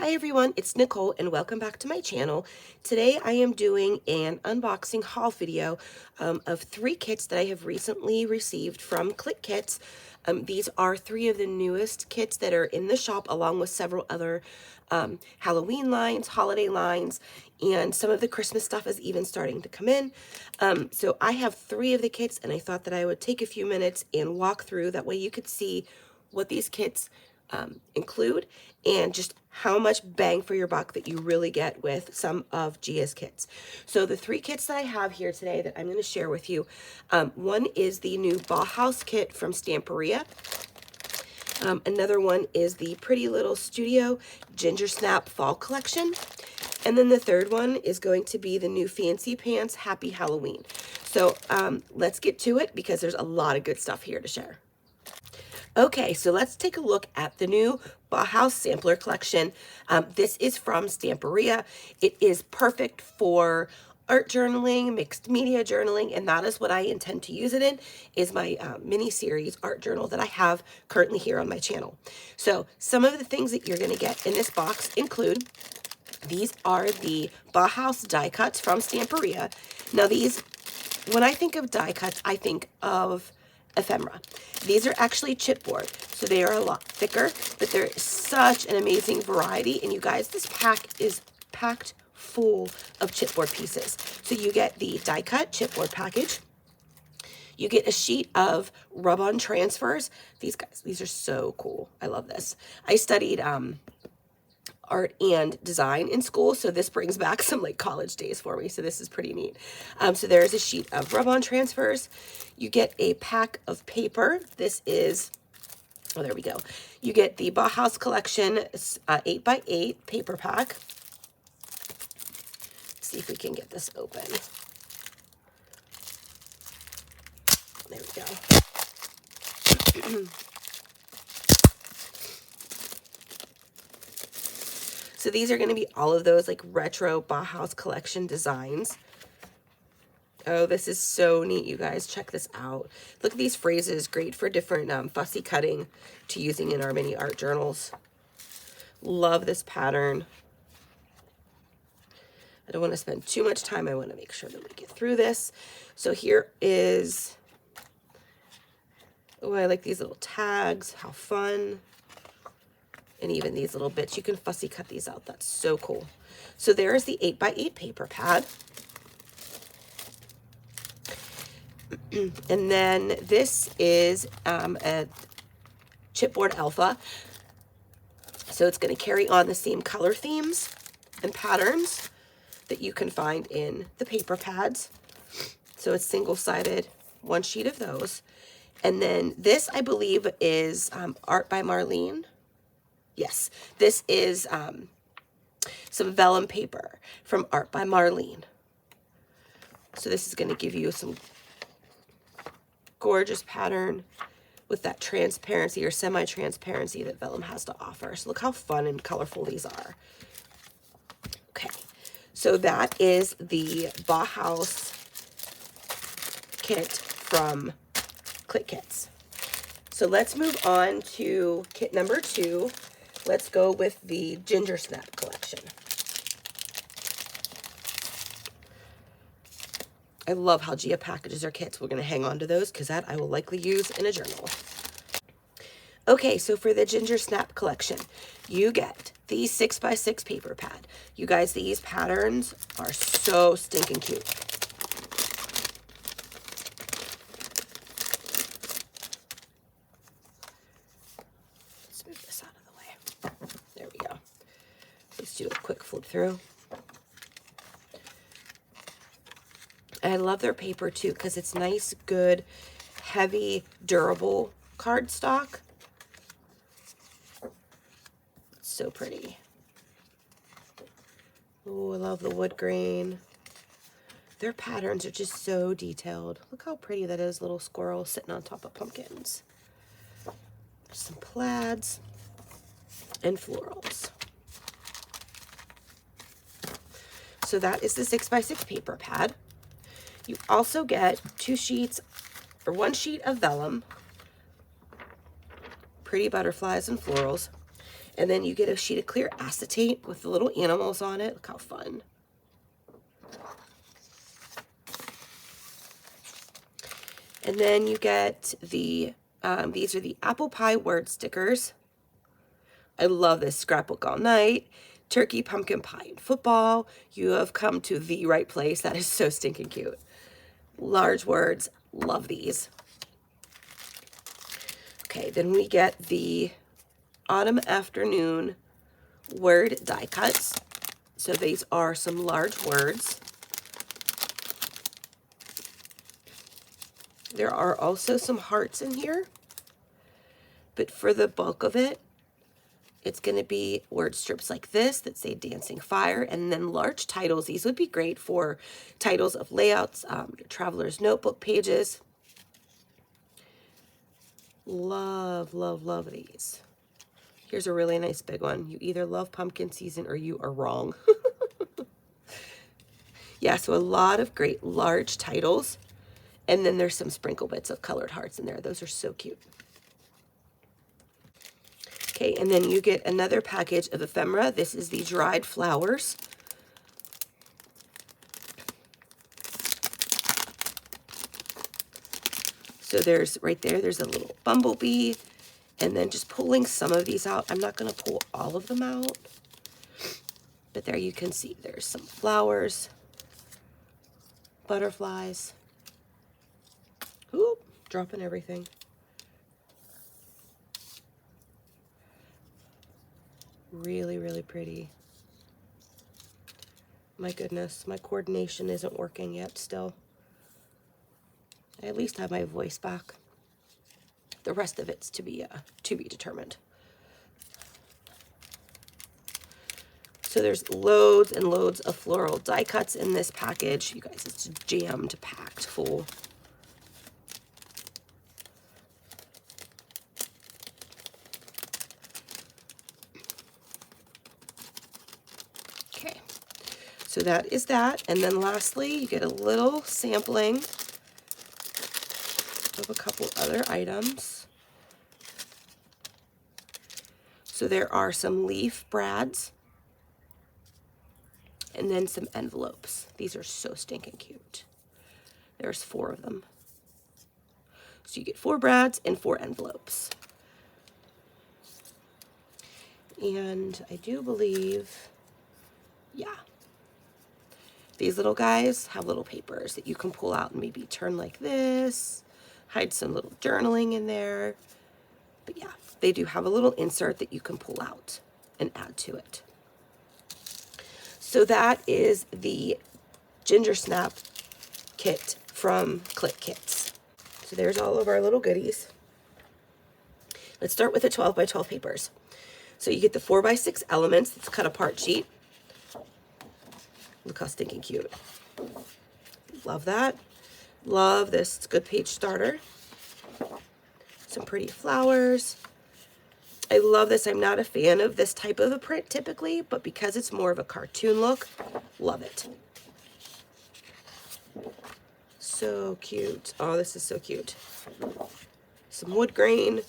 Hi everyone, it's Nicole and welcome back to my channel. Today I am doing an unboxing haul video of 3 kits that I have recently received from Clique Kits. These are 3 of the newest kits that are in the shop, along with several other Halloween lines, holiday lines, and some of the Christmas stuff is even starting to come in. So I have 3 of the kits and I thought that I would take a few minutes and walk through. That way you could see what these kits include and just how much bang for your buck that you really get with some of Gia's kits. So the 3 kits that I have here today that I'm going to share with you, one is the new Bauhaus kit from Stamperia. Another one is the Pretty Little Studio Ginger Snap Fall Collection. And then the third one is going to be the new Fancy Pants Happy Halloween. So let's get to it because there's a lot of good stuff here to share. Okay, so let's take a look at the new Bauhaus Sampler Collection. This is from Stamperia. It is perfect for art journaling, mixed media journaling, and that is what I intend to use it in, is my mini-series art journal that I have currently here on my channel. So some of the things that you're going to get in this box include, these are the Bauhaus die cuts from Stamperia. Now these, when I think of die cuts, I think of ephemera. These are actually chipboard, so they are a lot thicker, but they're such an amazing variety. And you guys, this pack is packed full of chipboard pieces. So you get the die cut chipboard package. You get a sheet of rub-on transfers. These guys, these are so cool. I love this. I studied art and design in school, so this brings back some like college days for me, so this is pretty neat. So there's a sheet of rub-on transfers. You get a pack of paper. This is, oh, there we go. You get the Bauhaus Collection 8x8 paper pack. Let's see if we can get this open. There we go. So these are going to be all of those like retro Bauhaus Collection designs. Oh, this is so neat, you guys. Check this out. Look at these phrases. Great for different fussy cutting to using in our mini art journals. Love this pattern. I don't want to spend too much time. I want to make sure that we get through this. So here is, oh, I like these little tags. How fun. And even these little bits, you can fussy cut these out. That's so cool. So there is the 8x8 paper pad. And then this is a chipboard alpha. So it's going to carry on the same color themes and patterns that you can find in the paper pads. So it's single-sided, one sheet of those. And then this, I believe, is art by Marlene. Yes, this is some vellum paper from Art by Marlene. So this is going to give you some gorgeous pattern with that transparency or semi-transparency that vellum has to offer. So look how fun and colorful these are. Okay, so that is the Bauhaus kit from Clique Kits. So let's move on to kit number 2. Let's go with the Ginger Snap collection. I love how Gia packages her kits. We're going to hang on to those because that I will likely use in a journal. Okay, so for the Ginger Snap collection, you get the 6x6 paper pad. You guys, these patterns are so stinking cute. Let's move this out of the way. There we go. Let's do a quick flip through. I love their paper too because it's nice, good, heavy, durable cardstock. It's so pretty. Oh, I love the wood grain. Their patterns are just so detailed. Look how pretty that is, little squirrel sitting on top of pumpkins. Some plaids and florals. So that is the 6x6 paper pad. You also get 2 sheets or 1 sheet of vellum, pretty butterflies and florals, And then you get a sheet of clear acetate with the little animals on it. Look how fun. And then you get the, these are the apple pie word stickers. I love this. Scrapbook all night, turkey, pumpkin pie, and football. You have come to the right place. That is so stinking cute. Large words. Love these. Okay, then we get the autumn afternoon word die cuts. So these are some large words. There are also some hearts in here, but for the bulk of it, it's going to be word strips like this that say Dancing Fire, and then large titles. These would be great for titles of layouts, your traveler's notebook pages. Love, love, love these. Here's a really nice big one. You either love pumpkin season or you are wrong. Yeah, so a lot of great large titles. And then there's some sprinkle bits of colored hearts in there. Those are so cute. Okay, and then you get another package of ephemera. This is the dried flowers. So there's right there, there's a little bumblebee. And then just pulling some of these out. I'm not going to pull all of them out. But there you can see there's some flowers, butterflies. Oop, dropping everything. Really, really pretty. My goodness, my coordination isn't working yet still. I at least have my voice back. The rest of it's to be determined. So there's loads and loads of floral die cuts in this package. You guys, it's jammed, packed full. Okay, so that is that. And then lastly, you get a little sampling of a couple other items. So there are some leaf brads and then some envelopes. These are so stinking cute. There's 4 of them. So you get 4 brads and 4 envelopes. And I do believe, yeah, these little guys have little papers that you can pull out and maybe turn like this, hide some little journaling in there. But yeah, they do have a little insert that you can pull out and add to it. So that is the Ginger Snap kit from Clique Kits. So there's all of our little goodies. Let's start with the 12 by 12 papers. So you get the 4 by 6 elements. It's a cut apart sheet. Look how stinking cute. Love that. Love this. It's a good page starter. Some pretty flowers. I love this. I'm not a fan of this type of a print typically, but because it's more of a cartoon look, love it. So cute. Oh, this is so cute. Some wood grain.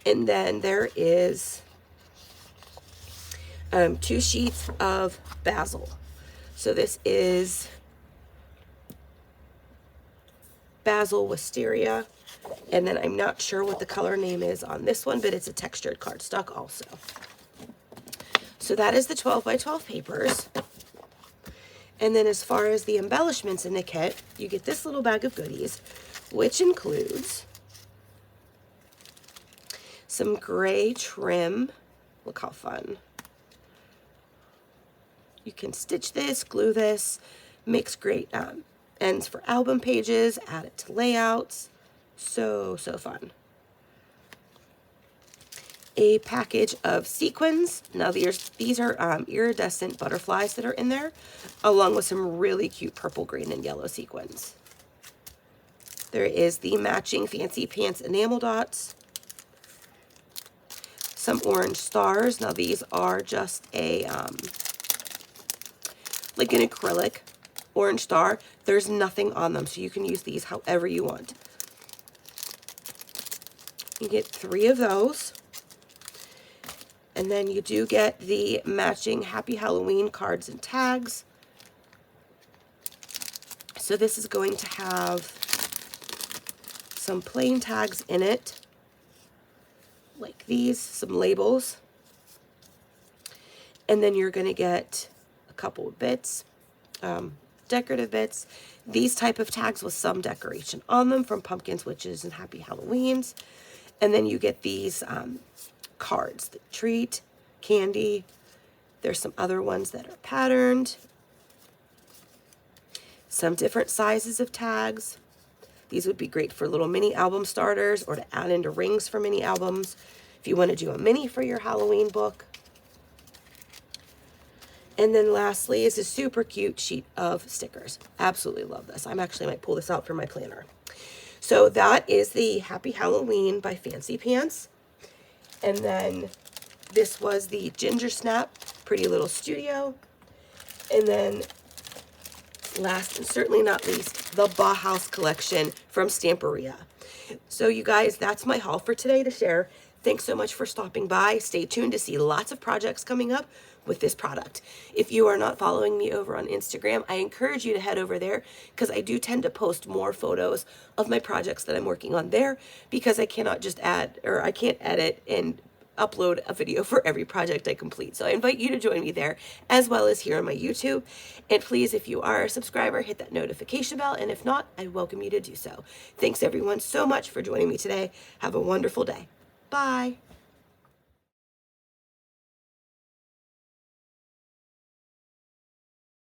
And then there is 2 sheets of basil. So this is basil wisteria. And then I'm not sure what the color name is on this one, but it's a textured cardstock also. So that is the 12 by 12 papers. And then as far as the embellishments in the kit, you get this little bag of goodies, which includes some gray trim. Look how fun. You can stitch this, glue this, makes great ends for album pages, add it to layouts. So, so fun. A package of sequins. Now these are iridescent butterflies that are in there, along with some really cute purple, green, and yellow sequins. There is the matching Fancy Pants enamel dots. Some orange stars. Now these are just a, like an acrylic orange star. There's nothing on them, so you can use these however you want. You get 3 of those. And then you do get the matching Happy Halloween cards and tags. So this is going to have some plain tags in it, like these, some labels. And then you're going to get a couple of bits, decorative bits. These type of tags with some decoration on them from pumpkins, witches, and Happy Halloweens. And then you get these cards, the treat, candy. There's some other ones that are patterned. Some different sizes of tags. These would be great for little mini album starters or to add into rings for mini albums. If you want to do a mini for your Halloween book. And then lastly is a super cute sheet of stickers. Absolutely love this. I actually might pull this out for my planner. So that is the Happy Halloween by Fancy Pants. And then this was the Ginger Snap Pretty Little Studio. And then last and certainly not least, the Bauhaus Collection from Stamperia. So you guys, that's my haul for today to share. Thanks so much for stopping by. Stay tuned to see lots of projects coming up with this product. If you are not following me over on Instagram, I encourage you to head over there because I do tend to post more photos of my projects that I'm working on there because I cannot just add, or I can't edit and upload a video for every project I complete. So I invite you to join me there as well as here on my YouTube. And please, if you are a subscriber, hit that notification bell. And if not, I welcome you to do so. Thanks everyone so much for joining me today. Have a wonderful day. Bye.